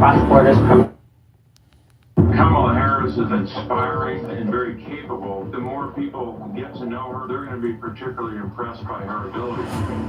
cross-borders criminal. Kamala Harris is inspiring and very capable. The more people get to know her, they're going to be particularly impressed by her ability.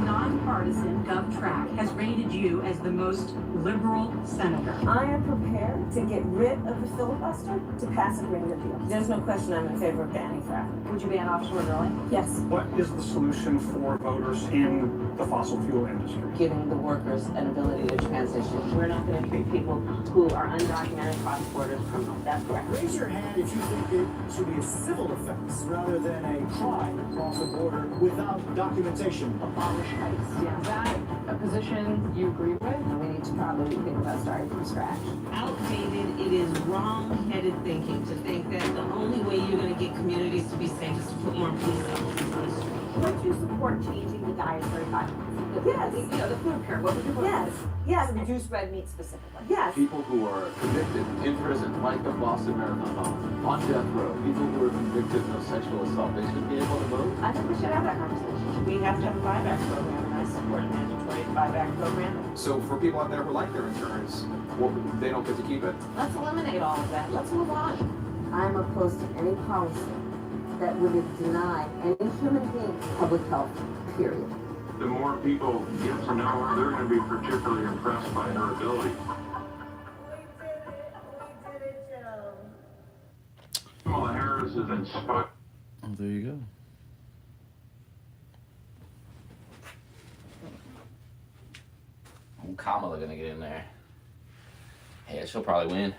Nonpartisan GovTrack has rated you as the most liberal senator. I am prepared to get rid of the filibuster to pass a greater deal. There's no question I'm in favor of banning fracking. Would you ban offshore drilling? Yes. What is the solution for voters in the fossil fuel industry? Giving the workers an ability to transition. We're not going to treat people who are undocumented cross-borders criminals. That's correct. Raise your hand if you think it should be a civil offense rather than a crime across the border without documentation. Abolish ICE. Yeah. Is that a position you agree with? We need to probably think about starting from scratch. Outdated, it is wrong-headed thinking to think that the only way you're going to get communities to be safe is to put more police officers on the street. Would you support changing the dietary guidelines? Yes. You know, the food pyramid. What would you put? Yes. Yes. Reduce red meat specifically. Yes. People who are convicted in prison, like the Boston Marathon bomber, on death row, people who are convicted of sexual assault, they should be able to vote. I think we should have that conversation. We have to have a buyback program, and I support a mandatory buyback program. So for people out there who like their insurance, they don't get to keep it. Let's eliminate all of that. Let's move on. I'm opposed to any policy that would deny any human being public health, period. The more people get to know her, they're going to be particularly impressed by her ability. Kamala Harris is inspiring. Oh, there you go. Kamala gonna get in there. Yeah, she'll probably win.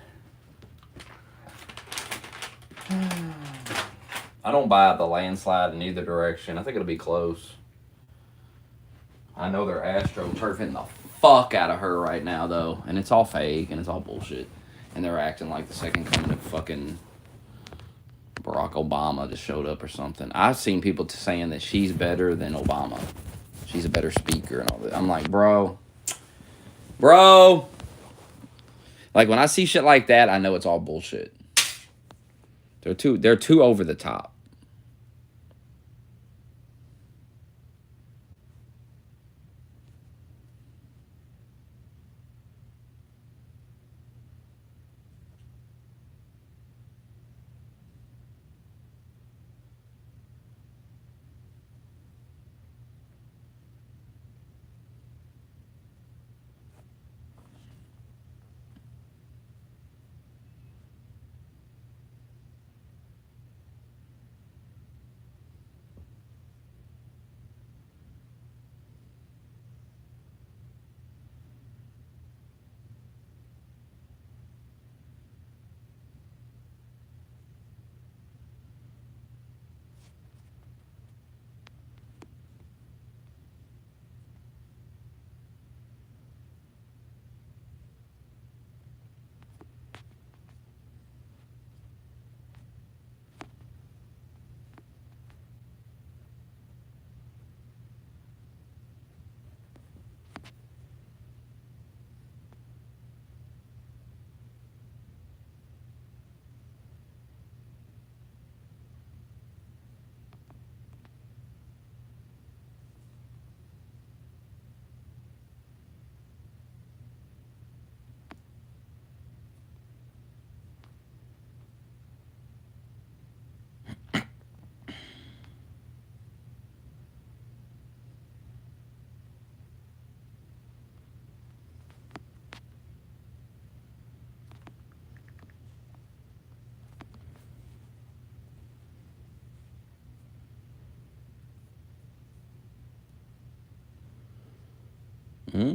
I don't buy the landslide in either direction. I think it'll be close. I know they're astroturfing the fuck out of her right now, though. And it's all fake, and it's all bullshit. And they're acting like the second coming of fucking Barack Obama just showed up or something. I've seen people saying that she's better than Obama. She's a better speaker and all that. I'm like, bro. Like, when I see shit like that, I know it's all bullshit. They're too over the top. Gonna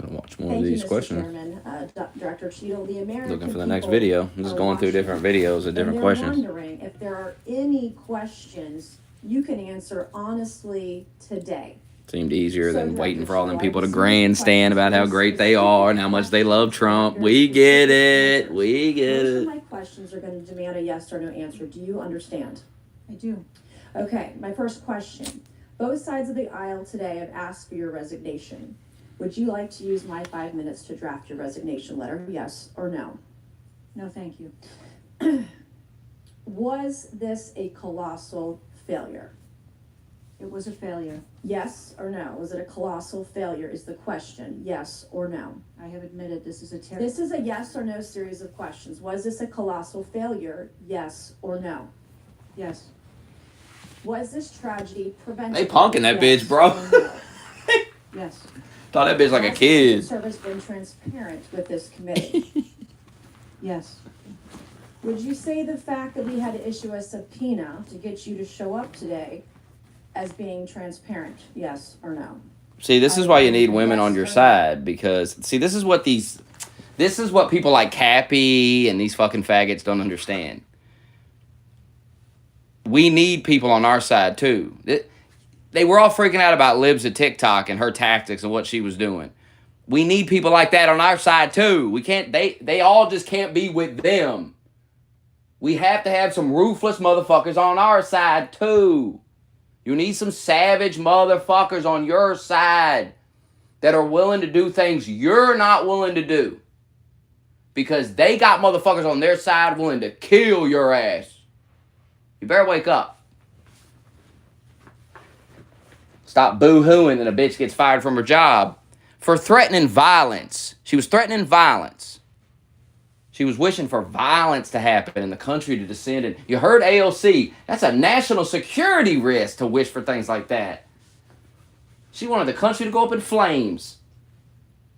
watch more of these questions. Director Cheadle, the American Looking for the next video. I'm just going through different videos of different questions. Wondering if there are any questions you can answer honestly today. Seemed easier than waiting for all them people to grandstand about how great they are and how much they love Trump. We get it. We get Most of it. my questions are going to demand a yes or no answer. Do you understand? I do. Okay, my first question. Both sides of the aisle today have asked for your resignation. Would you like to use my 5 minutes to draft your resignation letter? Yes or no? No, thank you. Was this a colossal failure? It was a failure. Yes or no? Was it a colossal failure is the question. Yes or no? I have admitted this is a terrible. This is a yes or no series of questions. Was this a colossal failure? Yes or no? Yes. Was this tragedy preventable? They punking that Yes bitch, bro. or no? Yes. Thought that bitch like a Has kid. the service been transparent with this committee? Yes. Would you say the fact that we had to issue a subpoena to get you to show up today as being transparent? Yes or no? See, this is why you need women on your side, because see, this is what people like Cappy and these fucking faggots don't understand. We need people on our side too. They were all freaking out about Libs at TikTok and her tactics and what she was doing. We need people like that on our side too. We can't. They all just can't be with them. We have to have some ruthless motherfuckers on our side too. You need some savage motherfuckers on your side that are willing to do things you're not willing to do. Because they got motherfuckers on their side willing to kill your ass. You better wake up. Stop boo-hooing and a bitch gets fired from her job for threatening violence. She was threatening violence. She was wishing for violence to happen in the country to descend. And you heard AOC. That's a national security risk to wish for things like that. She wanted the country to go up in flames.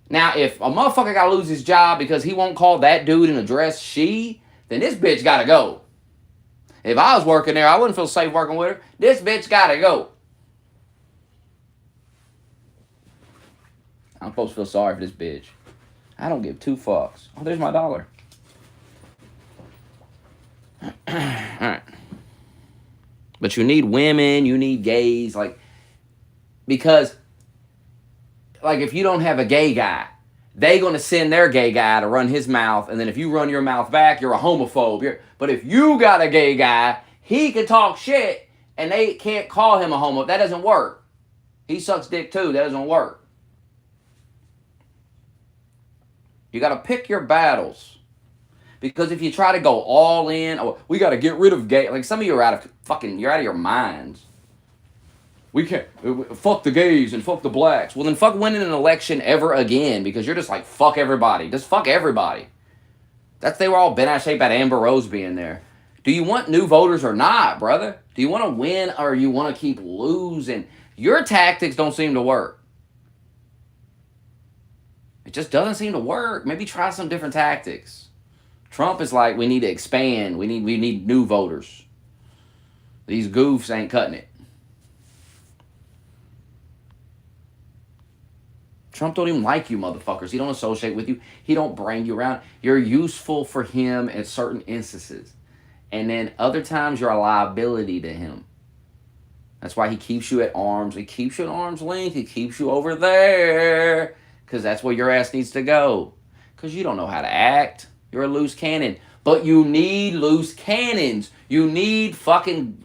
Now, if a motherfucker got to lose his job because he won't call that dude and address she, then this bitch got to go. If I was working there, I wouldn't feel safe working with her. This bitch got to go. I'm supposed to feel sorry for this bitch. I don't give two fucks. Oh, there's my $1. Alright. But you need women, you need gays, because, if you don't have a gay guy, they gonna send their gay guy to run his mouth, and then if you run your mouth back, you're a homophobe. But if you got a gay guy, he can talk shit, and they can't call him a homo. That doesn't work. He sucks dick too. That doesn't work. You gotta pick your battles. Because if you try to go all in, we got to get rid of gay. Some of you are out of your minds. We can't, fuck the gays and fuck the blacks. Well, then fuck winning an election ever again, because you're just like, fuck everybody. Just fuck everybody. They were all bent out of shape at Amber Rose being there. Do you want new voters or not, brother? Do you want to win or you want to keep losing? Your tactics don't seem to work. It just doesn't seem to work. Maybe try some different tactics. Trump is like, we need to expand. We need new voters. These goofs ain't cutting it. Trump don't even like you motherfuckers. He don't associate with you. He don't bring you around. You're useful for him in certain instances. And then other times you're a liability to him. That's why he keeps you at arms. He keeps you at arm's length. He keeps you over there. Because that's where your ass needs to go. Because you don't know how to act. You're a loose cannon. But you need loose cannons. You need fucking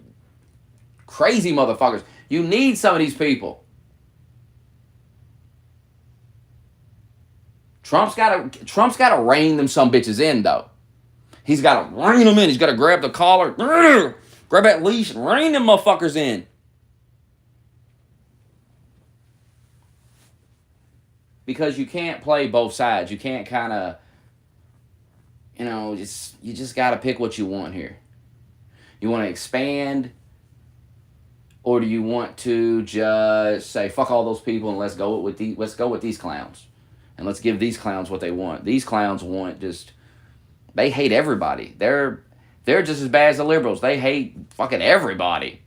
crazy motherfuckers. You need some of these people. Trump's got to rein them some bitches in, though. He's got to rein them in. He's got to grab the collar, grab that leash, and rein them motherfuckers in. Because you can't play both sides. You can't kind of, you just got to pick what you want here. You want to expand, or do you want to just say, fuck all those people and let's go with these clowns. And let's give these clowns what they want. These clowns they hate everybody. They're just as bad as the liberals. They hate fucking everybody.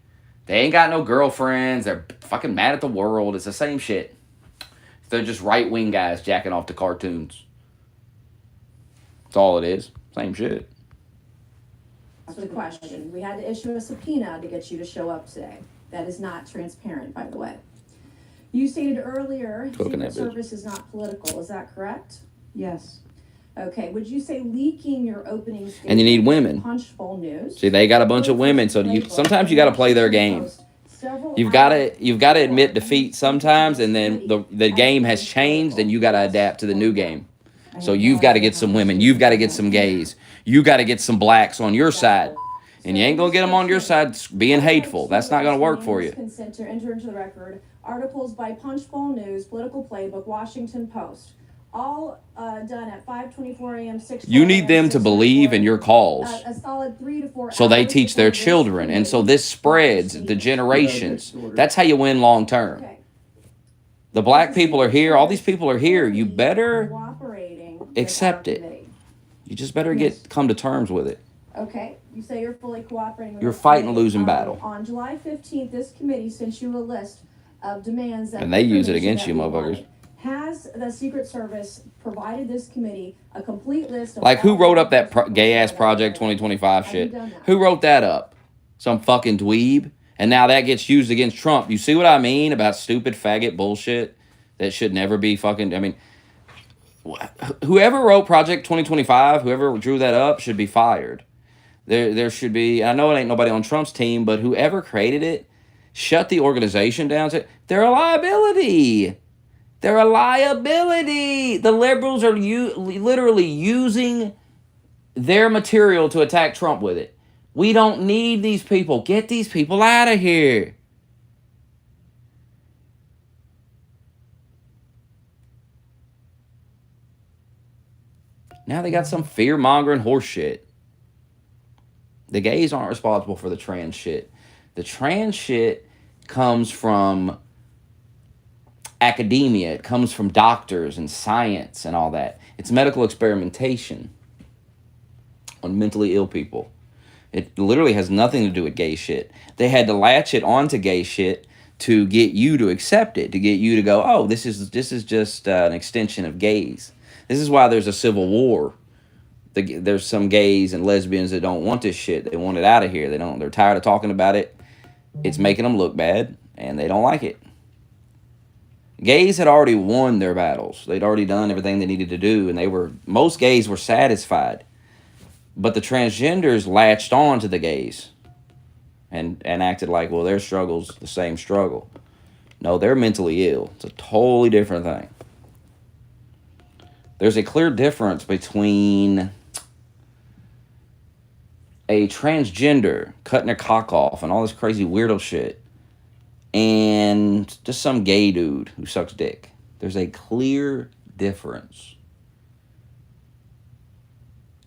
They ain't got no girlfriends. They're fucking mad at the world. It's the same shit. They're just right-wing guys jacking off to cartoons. That's all it is. Same shit. That's the question. We had to issue a subpoena to get you to show up today. That is not transparent, by the way. You stated earlier, Secret Service is not political. Is that correct? Yes. Okay. Would you say leaking your opening statement? And you need women. Punchbowl News. See, they got a bunch of women, so sometimes you got to play their game. You've got to admit defeat sometimes, and then the game has changed, and you got to adapt to the new game. So you've got to get some women. You've got to get some gays. You got to get some blacks on your side. And you ain't going to get them on your side being hateful. That's not going to work for you. Consent to enter into the record articles by Punchbowl News, Political Playbook, Washington Post, all done at 5:24 a.m. 6. You need them to believe in your cause. A solid 3 to 4 So they hours teach their before this children. And so this spreads the generations. That's how you win long term. Okay. The black people are here. All these people are here. You better Cooperating with accept our it. committee. You just better Yes. come to terms with it. Okay, you say you're fully cooperating with You're this fighting a committee. losing battle. On July 15th, this committee sent you a list of demands that And they use it information against that you, we motherfuckers. wanted. Has the Secret Service provided this committee a complete list of Like, who all wrote up that documents gay-ass that Project were- 2025 Have you shit? done that? Who wrote that up? Some fucking dweeb? And now that gets used against Trump. You see what I mean about stupid faggot bullshit that should never be fucking... I mean, whoever wrote Project 2025, whoever drew that up, should be fired. There should be... I know it ain't nobody on Trump's team, but whoever created it, shut the organization down. They're a liability. They're a liability. The liberals are literally using their material to attack Trump with it. We don't need these people. Get these people out of here. Now they got some fear-mongering horse shit. The gays aren't responsible for the trans shit. The trans shit comes from academia. It comes from doctors and science and all that. It's medical experimentation on mentally ill people. It literally has nothing to do with gay shit. They had to latch it onto gay shit to get you to accept it, to get you to go, oh, this is just an extension of gays. This is why there's a civil war. There's some gays and lesbians that don't want this shit. They want it out of here. They're tired of talking about it. It's making them look bad, and they don't like it. Gays had already won their battles. They'd already done everything they needed to do, and most gays were satisfied. But the transgenders latched on to the gays and acted like, well, their struggle's the same struggle. No, they're mentally ill. It's a totally different thing. There's a clear difference between a transgender cutting their cock off and all this crazy weirdo shit and just some gay dude who sucks dick. There's a clear difference.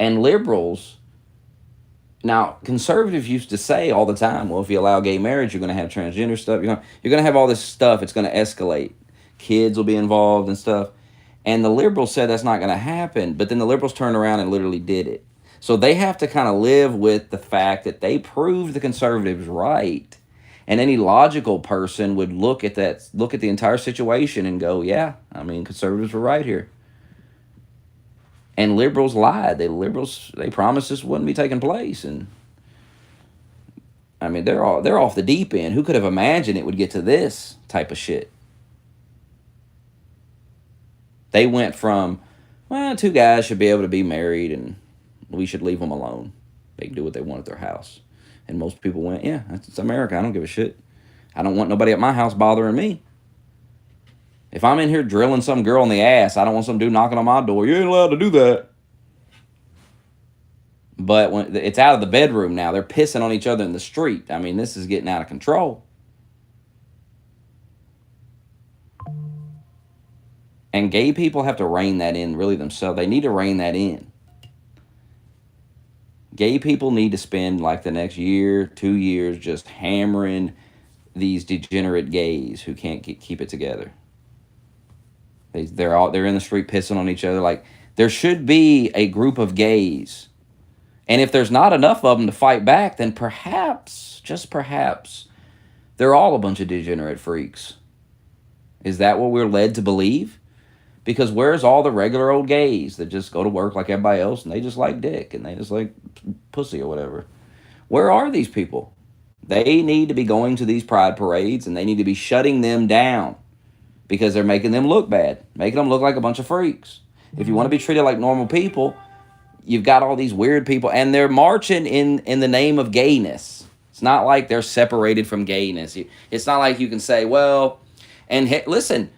And liberals, now conservatives used to say all the time, well, if you allow gay marriage, you're going to have transgender stuff. You're going to have all this stuff. It's going to escalate. Kids will be involved and stuff. And the liberals said that's not going to happen. But then the liberals turned around and literally did it. So they have to kind of live with the fact that they proved the conservatives right. And any logical person would look at the entire situation and go, yeah, I mean, conservatives were right here. And liberals lied. They promised this wouldn't be taking place. And I mean, they're off the deep end. Who could have imagined it would get to this type of shit? They went from, well, two guys should be able to be married and we should leave them alone. They can do what they want at their house. And most people went, yeah, it's America. I don't give a shit. I don't want nobody at my house bothering me. If I'm in here drilling some girl in the ass, I don't want some dude knocking on my door. You ain't allowed to do that. But when it's out of the bedroom now, they're pissing on each other in the street. I mean, this is getting out of control. And gay people have to rein that in really themselves. They need to rein that in. Gay people need to spend like the next year, 2 years just hammering these degenerate gays who can't keep it together. They're in the street pissing on each other. Like, there should be a group of gays. And if there's not enough of them to fight back, then perhaps, just perhaps, they're all a bunch of degenerate freaks. Is that what we're led to believe? Because where's all the regular old gays that just go to work like everybody else and they just like dick and they just like pussy or whatever? Where are these people? They need to be going to these pride parades and they need to be shutting them down because they're making them look bad, making them look like a bunch of freaks. If you want to be treated like normal people, you've got all these weird people and they're marching in the name of gayness. It's not like they're separated from gayness. It's not like you can say, well, and hey, listen,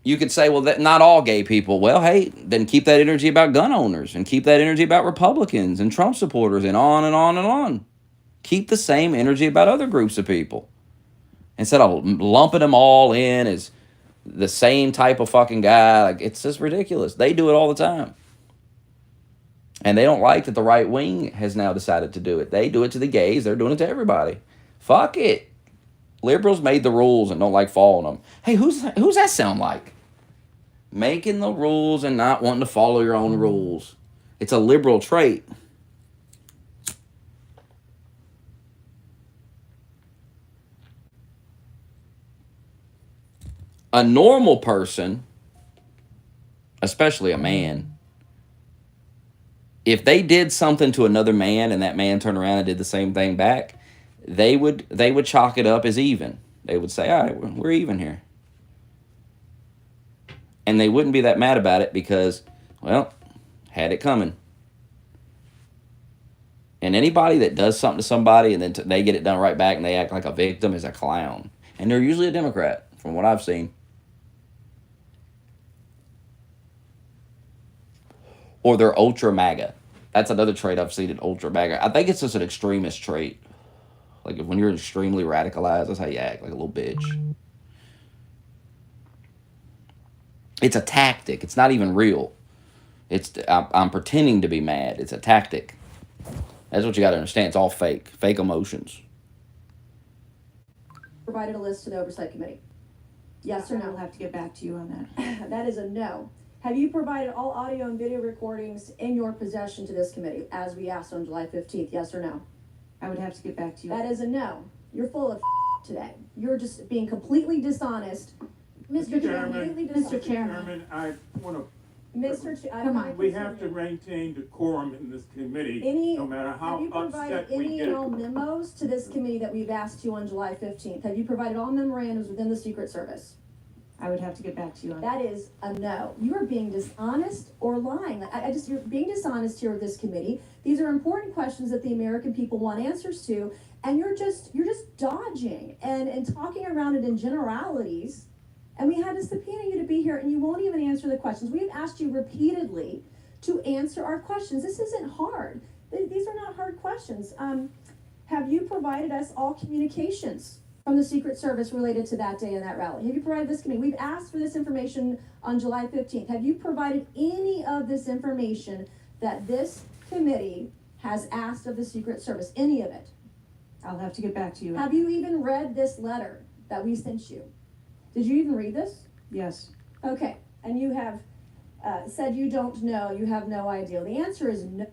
you could say, well, not all gay people. Well, hey, then keep that energy about gun owners and keep that energy about Republicans and Trump supporters and on and on and on. Keep the same energy about other groups of people. Instead of lumping them all in as the same type of fucking guy. Like, it's just ridiculous. They do it all the time. And they don't like that the right wing has now decided to do it. They do it to the gays. They're doing it to everybody. Fuck it. Liberals made the rules and don't like following them. Hey, who's that sound like? Making the rules and not wanting to follow your own rules. It's a liberal trait. A normal person, especially a man, if they did something to another man and that man turned around and did the same thing back, they would chalk it up as even. They would say, all right, we're even here. And they wouldn't be that mad about it because, well, had it coming. And anybody that does something to somebody and then they get it done right back and they act like a victim is a clown. And they're usually a Democrat, from what I've seen. Or they're ultra MAGA. That's another trait I've seen in ultra MAGA. I think it's just an extremist trait. Like, when you're extremely radicalized, that's how you act, like a little bitch. It's a tactic. It's not even real. I'm pretending to be mad. It's a tactic. That's what you got to understand. It's all fake. Fake emotions. Provided a list to the Oversight Committee. Yes or I'll no? have to get back to you on that. That is a no. Have you provided all audio and video recordings in your possession to this committee, as we asked on July 15th? Yes or no? I would have to get back to you. That is a no. You're full of today. You're just being completely dishonest. Mr. Chairman, Mr. Chairman, I want to, Mr. Come on. we have to maintain decorum in this committee, no matter how have you provided upset we any get. and all memos to this committee that we've asked you on July 15th? Have you provided all memorandums within the Secret Service? I would have to get back to you on that. That is a no. You are being dishonest or lying. You're being dishonest here with this committee. These are important questions that the American people want answers to, and you're just dodging and talking around it in generalities. And we had to subpoena you to be here, and you won't even answer the questions. We've asked you repeatedly to answer our questions. This isn't hard. These are not hard questions. Have you provided us all communications from the Secret Service related to that day and that rally? Have you provided this committee? We've asked for this information on July 15th. Have you provided any of this information that this committee has asked of the Secret Service? Any of it? I'll have to get back to you. Have you even read this letter that we sent you? Did you even read this? Yes. Okay. And you have said you don't know, you have no idea. The answer is no.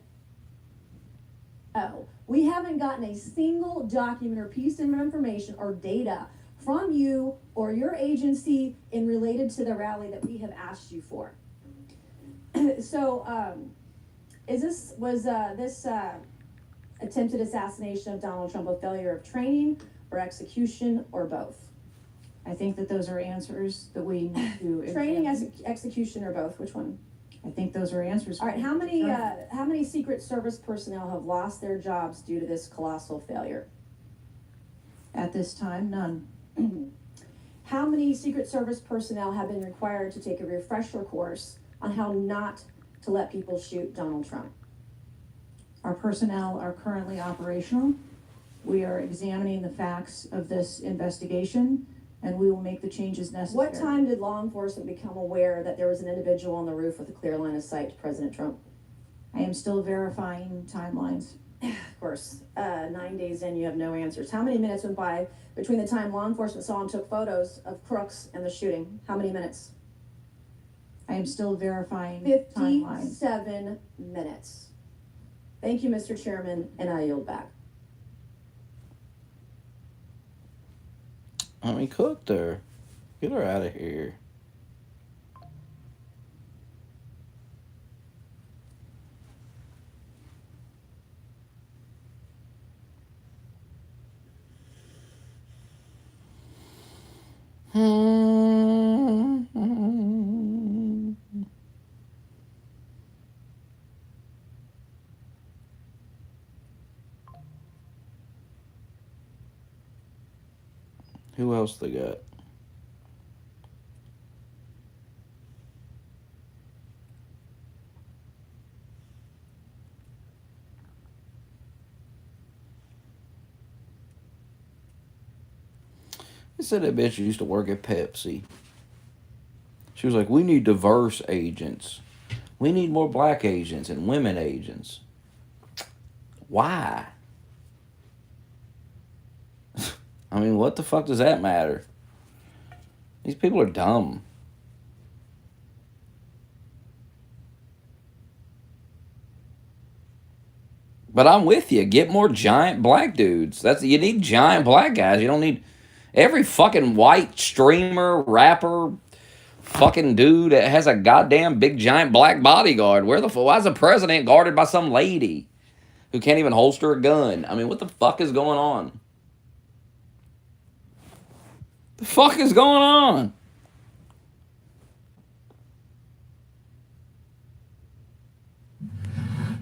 No. We haven't gotten a single document or piece of information or data from you or your agency in related to the rally that we have asked you for. So, was this attempted assassination of Donald Trump a failure of training or execution or both? I think that those are answers that we need to Training, execution, or both? Which one? I think those are answers. All right. How many Secret Service personnel have lost their jobs due to this colossal failure? At this time, none. How many Secret Service personnel have been required to take a refresher course on how not to let people shoot Donald Trump? Our personnel are currently operational. We are examining the facts of this investigation, and we will make the changes necessary. What time did law enforcement become aware that there was an individual on the roof with a clear line of sight to President Trump? I am still verifying timelines. Of course, 9 days in, you have no answers. How many minutes went by between the time law enforcement saw and took photos of crooks and the shooting? How many minutes? I am still verifying timelines. 57 minutes. Thank you, Mr. Chairman, and I yield back. I mean, cooked her. Get her out of here. Who else they got? They said that bitch used to work at Pepsi. She was like, we need diverse agents. We need more black agents and women agents. Why? I mean, what the fuck does that matter? These people are dumb. But I'm with you. Get more giant black dudes. You need giant black guys. You don't need every fucking white streamer, rapper, fucking dude that has a goddamn big giant black bodyguard. Why is the president guarded by some lady who can't even holster a gun? I mean, what the fuck is going on? The fuck is going on?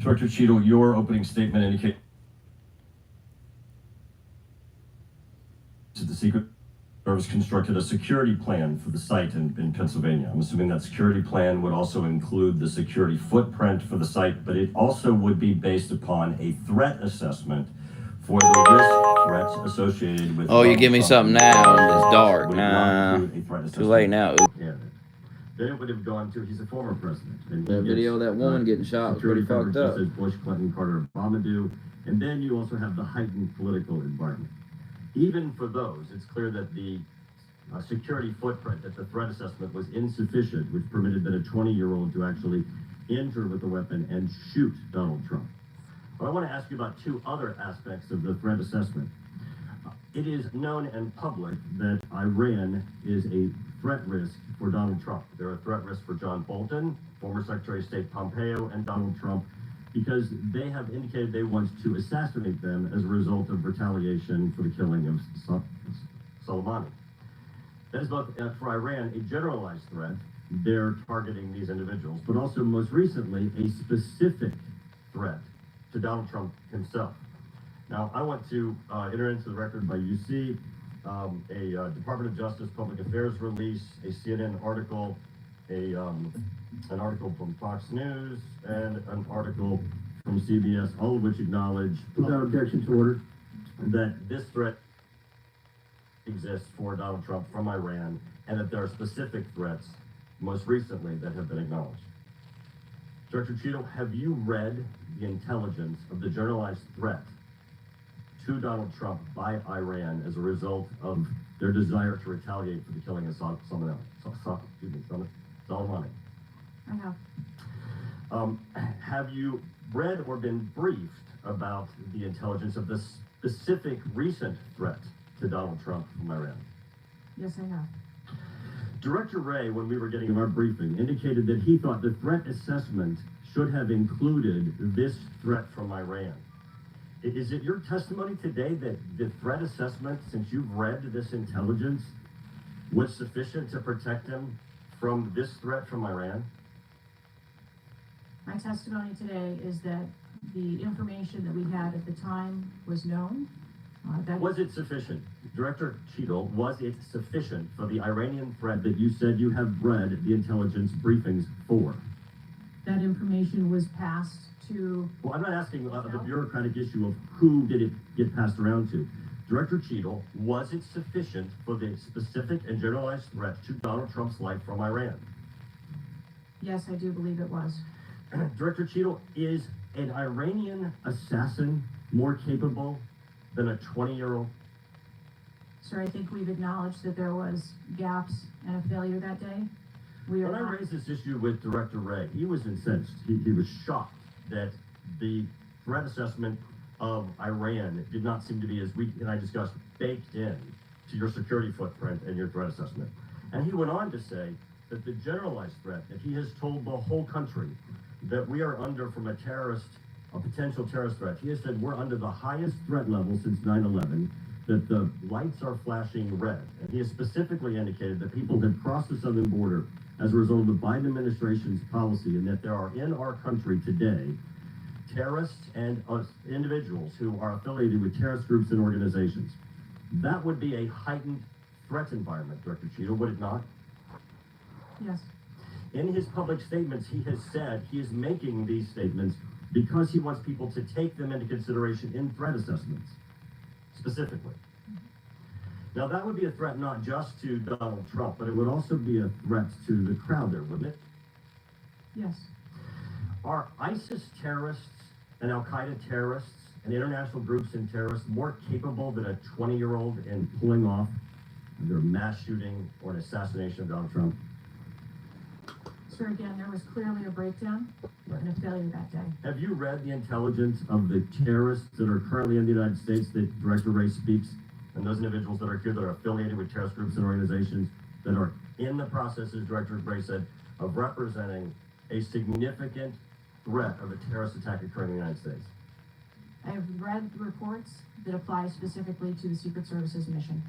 Director Cheadle, your opening statement indicates that the Secret Service constructed a security plan for the site in Pennsylvania. I'm assuming that security plan would also include the security footprint for the site, but it also would be based upon a threat assessment for the risk threats associated with. Oh, you give me something now and it's dark. Nah, too late now. Then it would have gone to, he's a former president. And that video of that woman getting shot was pretty fucked up. Says Bush, Clinton, Carter, Obama do. And then you also have the heightened political environment. Even for those, it's clear that the security footprint, that the threat assessment was insufficient, which permitted that a 20-year-old to actually enter with a weapon and shoot Donald Trump. But I want to ask you about two other aspects of the threat assessment. It is known and public that Iran is a threat risk for Donald Trump. They're a threat risk for John Bolton, former Secretary of State Pompeo, and Donald Trump, because they have indicated they want to assassinate them as a result of retaliation for the killing of Soleimani. That is both, for Iran, a generalized threat. They're targeting these individuals, but also most recently, a specific threat to Donald Trump himself. Now, I want to enter into the record by UC a Department of Justice Public Affairs release, a CNN article, an article from Fox News, and an article from CBS, all of which acknowledge, without objection to order, that this threat exists for Donald Trump from Iran, and that there are specific threats, most recently, that have been acknowledged. Director Cheadle, have you read the intelligence of the generalized threat to Donald Trump by Iran as a result of their desire to retaliate for the killing of Soleimani? I have. Have you read or been briefed about the intelligence of this specific recent threat to Donald Trump from Iran? Yes, I have. Director Wray, when we were getting our briefing, indicated that he thought the threat assessment should have included this threat from Iran. Is it your testimony today that the threat assessment, since you've read this intelligence, was sufficient to protect him from this threat from Iran? My testimony today is that the information that we had at the time was known. Was it sufficient? Director Cheadle, was it sufficient for the Iranian threat that you said you have read the intelligence briefings for? That information was passed to... Well, I'm not asking the bureaucratic issue of who did it get passed around to. Director Cheadle, was it sufficient for the specific and generalized threat to Donald Trump's life from Iran? Yes, I do believe it was. Director Cheadle, is an Iranian assassin more capable than a 20-year-old? Sir, I think we've acknowledged that there was gaps and a failure that day. When I raised this issue with Director Wray, he was incensed. He was shocked that the threat assessment of Iran did not seem to be, as we and I discussed, baked in to your security footprint and your threat assessment. And he went on to say that the generalized threat that he has told the whole country that we are under from a potential terrorist threat. He has said we're under the highest threat level since 9/11, that the lights are flashing red. And he has specifically indicated that people have crossed the southern border as a result of the Biden administration's policy, and that there are in our country today terrorists and individuals who are affiliated with terrorist groups and organizations. That would be a heightened threat environment, Director Cheadle, would it not? Yes. In his public statements, he has said he is making these statements because he wants people to take them into consideration in threat assessments, specifically. Now, that would be a threat not just to Donald Trump, but it would also be a threat to the crowd there, wouldn't it? Yes. Are ISIS terrorists and Al-Qaeda terrorists and international groups and terrorists more capable than a 20-year-old in pulling off either a mass shooting or an assassination of Donald Trump? Sir, again, there was clearly a breakdown and a failure that day. Have you read the intelligence of the terrorists that are currently in the United States that Director Wray speaks, and those individuals that are here that are affiliated with terrorist groups and organizations that are in the process, as Director Wray said, of representing a significant threat of a terrorist attack occurring in the United States? I have read the reports that apply specifically to the Secret Service's mission.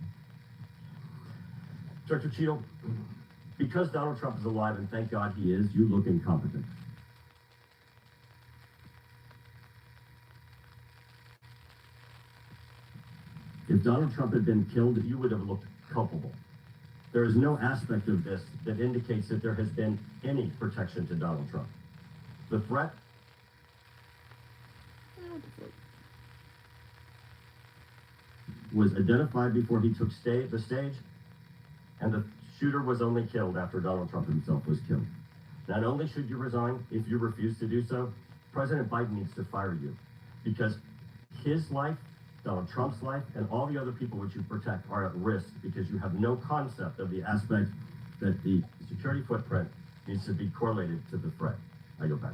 Director Cheadle, because Donald Trump is alive, and thank God he is, you look incompetent. If Donald Trump had been killed, you would have looked culpable. There is no aspect of this that indicates that there has been any protection to Donald Trump. The threat was identified before he took the stage, and the shooter was only killed after Donald Trump himself was killed. Not only should you resign, if you refuse to do so, President Biden needs to fire you, because his life, Donald Trump's life, and all the other people which you protect are at risk because you have no concept of the aspect that the security footprint needs to be correlated to the threat. I go back.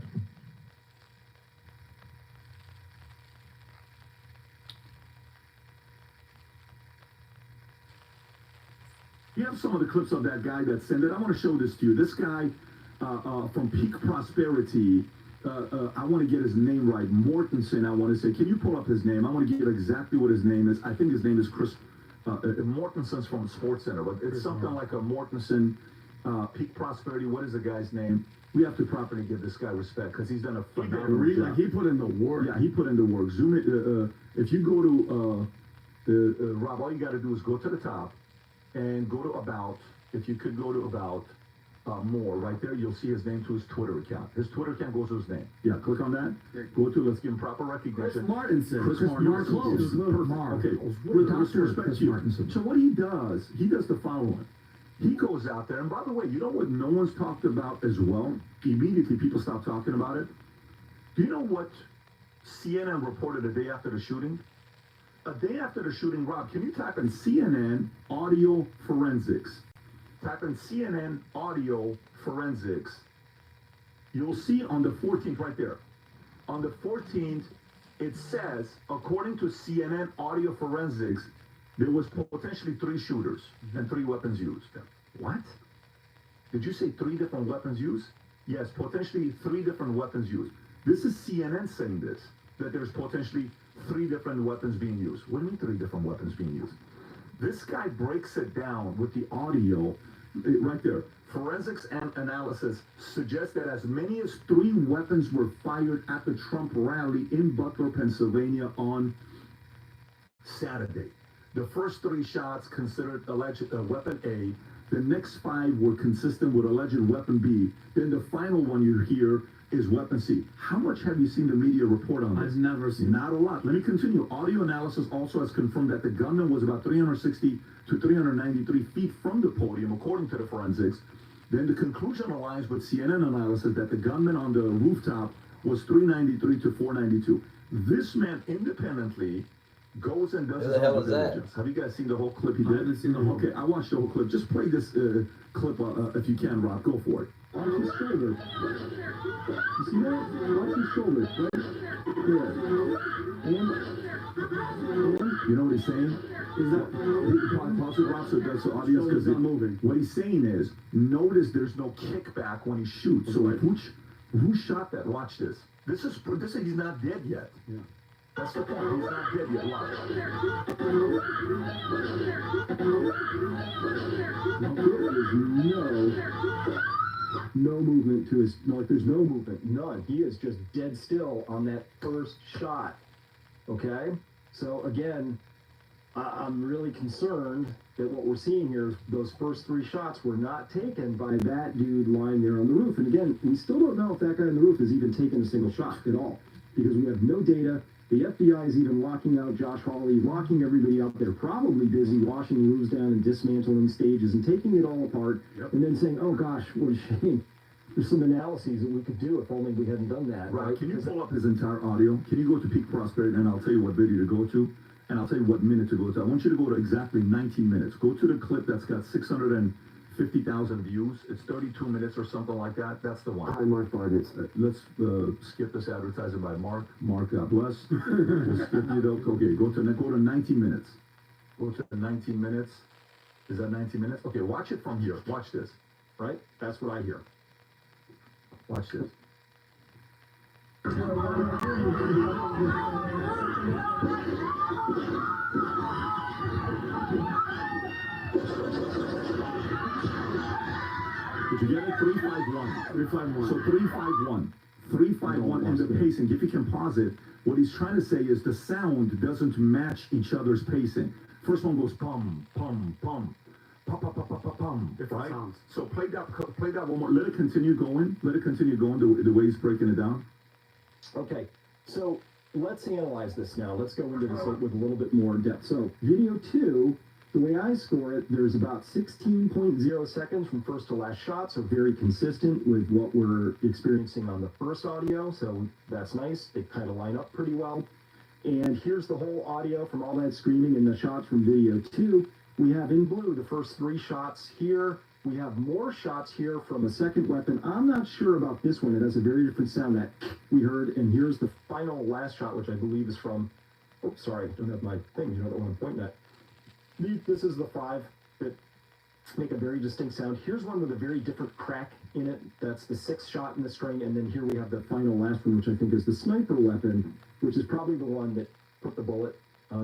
You have some of the clips of that guy that sent it. I want to show this to you. This guy from Peak Prosperity, I want to get his name right. Mortensen, I want to say. Can you pull up his name? I want to get exactly what his name is. I think his name is Chris. Mortensen's from Sports Center, but it's something like a Mortensen, Peak Prosperity. What is the guy's name? We have to properly give this guy respect because he's done a phenomenal job. He put in the work. Yeah, he put in the work. Zoom it. If you go to Rob, all you got to do is go to the top and go to About. If you could go to About More, right there, you'll see his name to his Twitter account. His Twitter account goes to his name. Yeah, click on that. Go to, let's give him proper recognition. Chris Martinson. Chris Martinson. Close. Okay, with respect to you. So what he does the following. He goes out there, and by the way, you know what no one's talked about as well? Immediately people stop talking about it. Do you know what CNN reported a day after the shooting? A day after the shooting, Rob, can you type in CNN audio forensics? Type in CNN audio forensics. You'll see on the 14th right there. On the 14th, it says, according to CNN audio forensics, there was potentially 3 shooters and 3 weapons used. What? Did you say 3 different weapons used? Yes, potentially 3 different weapons used. This is CNN saying this, that there's potentially 3 different weapons being used. What do you mean 3 different weapons being used? This guy breaks it down with the audio right there. Forensics and analysis suggests that as many as 3 weapons were fired at the Trump rally in Butler, Pennsylvania on Saturday. The first 3 shots considered alleged weapon A. The next 5 were consistent with alleged weapon B. Then the final one you hear is weapon C. How much have you seen the media report on this? I've never seen. Not a lot. Let me continue. Audio analysis also has confirmed that the gunman was about 360 to 393 feet from the podium, according to the forensics. Then the conclusion aligns with CNN analysis that the gunman on the rooftop was 393 to 492. This man independently goes and does his own due diligence. Have you guys seen the whole clip he did? I haven't seen the whole. Okay, I watched the whole clip. Just play this clip if you can, Rob. Go for it. Watch his shoulder. You see that? Watch his shoulder, right? There. And you know what he's saying? Is that pause it, Rob, so audience, because it's not moving. What he's saying is, notice there's no kickback when he shoots. So like, who shot that? Watch this. This is he's not dead yet. Yeah. That's the point. He's not dead yet. Watch. There's no movement to his, there's no movement, none. He is just dead still on that first shot, okay? So again, I'm really concerned that what we're seeing here, those first 3 shots were not taken by that dude lying there on the roof. And again, we still don't know if that guy on the roof has even taken a single shot at all, because we have no data, The FBI is even locking out Josh Hawley, locking everybody out there, probably busy washing roofs down and dismantling stages and taking it all apart, and then saying, oh gosh, what a shame. There's some analyses that we could do if only we hadn't done that. Right. Can you pull up his entire audio? Can you go to Peak Prosperity and I'll tell you what video to go to, and I'll tell you what minute to go to. I want you to go to exactly 19 minutes. Go to the clip that's got 650,000 views. It's 32 minutes or something like that. That's the one. Hi, Mark Vargas. Let's skip this advertising by Mark. Mark, God bless. We'll skip it. Okay, go to 19 minutes. Go to 19 minutes. Is that 19 minutes? Okay, watch it from here. Watch this. Right? That's what I hear. Watch this. Did you get it? 351. 351. So 351. 351 and the pacing. If you can pause it, what he's trying to say is the sound doesn't match each other's pacing. First one goes pum, pum, pum. Pum, pum, pum, pum, pum, pum. Different right? sounds. So play that one more. Let it continue going. Let it continue going the way he's breaking it down. Okay, so let's analyze this now. Let's go into this with a little bit more depth. So video 2, the way I score it, there's about 16.0 seconds from first to last shot, so very consistent with what we're experiencing on the first audio, so that's nice. They kind of line up pretty well. And here's the whole audio from all that screaming and the shots from video 2. We have in blue the first 3 shots here. We have more shots here from a second weapon. I'm not sure about this one. It has a very different sound that we heard. And here's the final last shot, which I believe is from, oops, sorry, I don't have my thing. You know the one I'm pointing at. This is the 5 that make a very distinct sound. Here's one with a very different crack in it. That's the 6th shot in the string. And then here we have the final last one, which I think is the sniper weapon, which is probably the one that put the bullet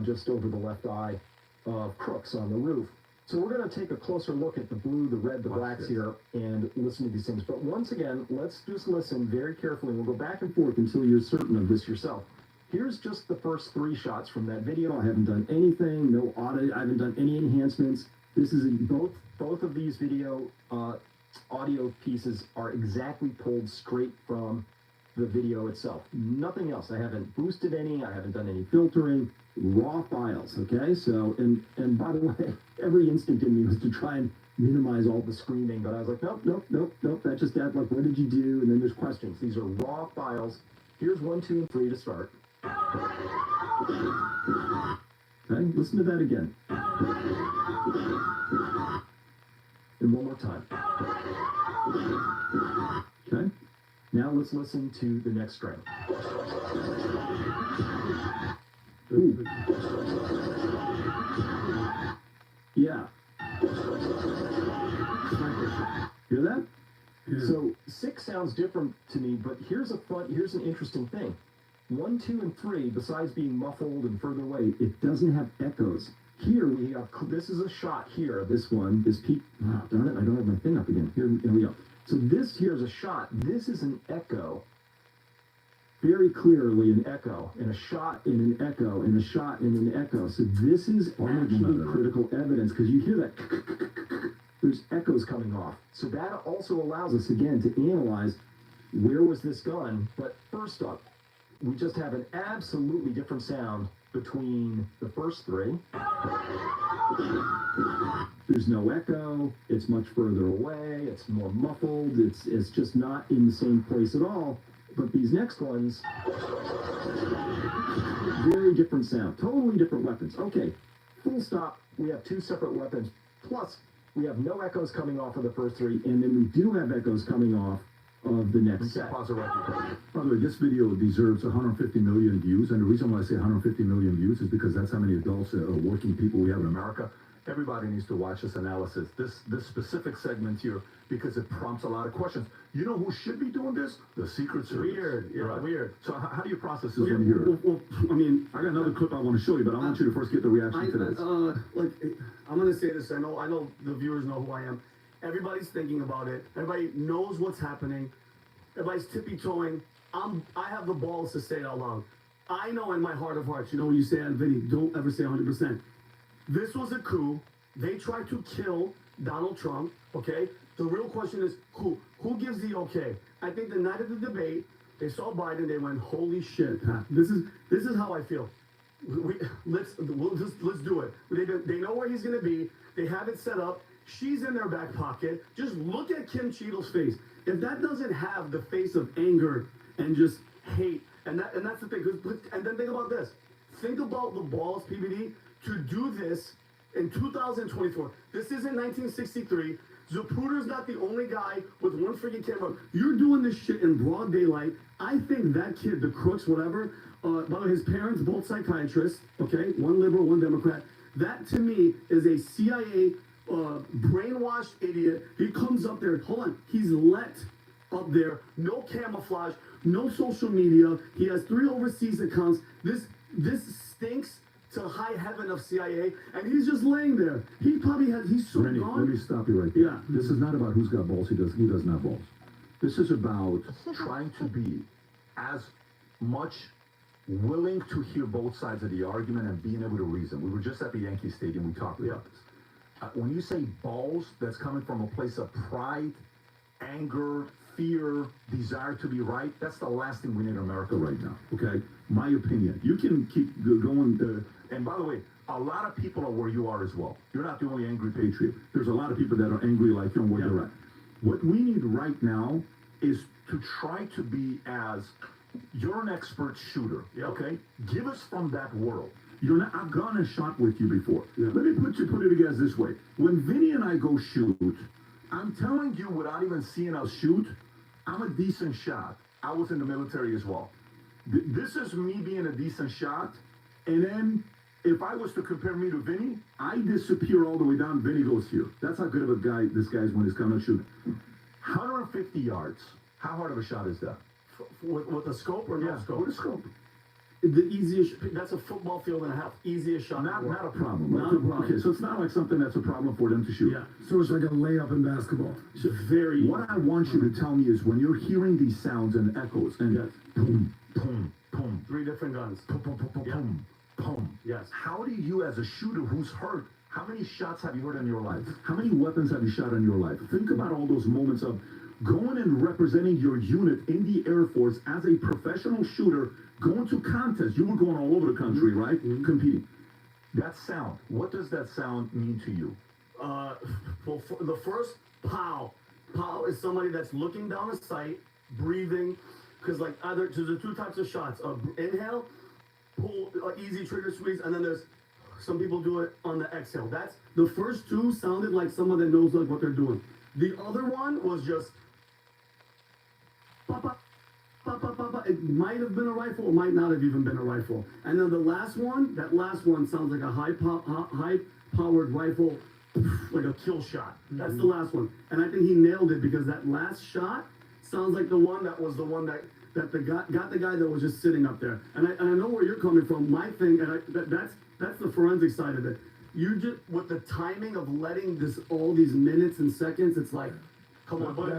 just over the left eye of Crooks on the roof. So we're going to take a closer look at the blue, the red, the blacks here, and listen to these things. But once again, let's just listen very carefully. We'll go back and forth until you're certain of this yourself. Here's just the first 3 shots from that video. I haven't done anything, no audit, I haven't done any enhancements. This is both of these video audio pieces are exactly pulled straight from the video itself. Nothing else. I haven't boosted any, I haven't done any filtering. Raw files, okay? So, and by the way, every instinct in me was to try and minimize all the screaming, but I was like, nope, that just that, like, what did you do? And then there's questions. These are raw files. Here's 1, 2, and 3 to start. Okay, listen to that again. And one more time. Okay, now let's listen to the next string. Ooh. Yeah. Hear that? Yeah. So 6 sounds different to me, but here's an interesting thing. 1, 2, and 3, besides being muffled and further away, it doesn't have echoes. Here we have, this is a shot here, this one, this peak, oh, darn it, I don't have my thing up again. Here we go. So this here is a shot. This is an echo. Very clearly an echo, and a shot in an echo, and a shot in an echo. So this is actually critical evidence, because you hear that, there's echoes coming off. So that also allows us, again, to analyze where was this gun. But first up, we just have an absolutely different sound between the first 3. There's no echo, it's much further away, it's more muffled, it's just not in the same place at all. But these next ones, very different sound, totally different weapons. Okay, full stop, we have 2 separate weapons, plus we have no echoes coming off of the first 3, and then we do have echoes coming off of the next set. By the way, this video deserves 150 million views, and the reason why I say 150 million views is because that's how many adults, working people we have in America. Everybody needs to watch this analysis, this specific segment here, because it prompts a lot of questions. You know who should be doing this? The Secret Service. Weird, yeah, right. Weird. So how do you process this when you hear it? Well, I mean, I got another clip I want to show you, but I want you to first get the reaction to this. I'm going to say this. I know the viewers know who I am. Everybody's thinking about it. Everybody knows what's happening. Everybody's tippy-toeing. I have the balls to say it out loud. I know in my heart of hearts, you know, when you say that, Vinny, don't ever say 100%. This was a coup. They tried to kill Donald Trump, okay? The real question is who gives the okay? I think the night of the debate, They saw Biden, they went, holy shit, Pat. This is how I feel. Let's do it. They know where he's gonna be. They have it set up. She's in their back pocket. Just look at Kim Cheadle's face. If that doesn't have the face of anger and just hate, and that's the thing. And then think about this. Think about the balls, PBD, to do this in 2024. This isn't 1963. Zapruder's not the only guy with one freaking camera. You're doing this shit in broad daylight. I think that kid, the crooks, whatever, by the way, his parents, both psychiatrists, okay? One liberal, one Democrat. That, to me, is a CIA brainwashed idiot. He comes up there, hold on, he's let up there, no camouflage, no social media. He has 3 overseas accounts. This stinks to high heaven of CIA, and he's just laying there. He probably has, he's so Randy, gone. let me stop you right there. Yeah. This is not about who's got balls, who doesn't have balls. This is about trying to be as much willing to hear both sides of the argument and being able to reason. We were just at the Yankee Stadium, we talked about this. When you say balls, that's coming from a place of pride, anger, fear, desire to be right, that's the last thing we need in America right now, okay? My opinion. You can keep going, and by the way, a lot of people are where you are as well. You're not the only angry patriot. There's a lot of people that are angry like you and where they're at. What we need right now is to try to be as, you're an expert shooter, okay? Give us from that world. I've gone and shot with you before. Let me put it again this way. When Vinny and I go shoot, I'm telling you without even seeing us shoot, I'm a decent shot. I was in the military as well. This is me being a decent shot, and then if I was to compare me to Vinny, I disappear all the way down, Vinny goes here. That's how good of a guy this guy is when he's coming to shoot. 150 yards. How hard of a shot is that? With a scope or no scope? With a scope. The easiest, that's a football field and a half. Easiest shot. Not a problem. Not a problem. Okay, so it's not like something that's a problem for them to shoot. Yeah. So it's like a layup in basketball. It's very. What I want you to tell me is when you're hearing these sounds and echoes and boom, boom, boom, 3 different guns. boom, boom, boom, boom, boom, boom. Yes. How do you, as a shooter who's hurt, how many shots have you heard in your life? How many weapons have you shot in your life? Think about all those moments of going and representing your unit in the Air Force as a professional shooter, going to contests. You were going all over the country, right? Competing. That sound, what does that sound mean to you? Well, the first pow is somebody that's looking down a sight, breathing, because like either there's the 2 types of shots: inhale, pull, easy trigger squeeze, and then there's some people do it on the exhale. That's the first 2 sounded like someone that knows like what they're doing. The other one was just pop. It might have been a rifle, it might not have even been a rifle. And then that last one sounds like a high-powered rifle, like a kill shot. That's the last one. And I think he nailed it because that last shot sounds like the one that got the guy that was just sitting up there. And I know where you're coming from. My thing, and that's the forensic side of it. You just, with the timing of letting all these minutes and seconds, it's like, come on, but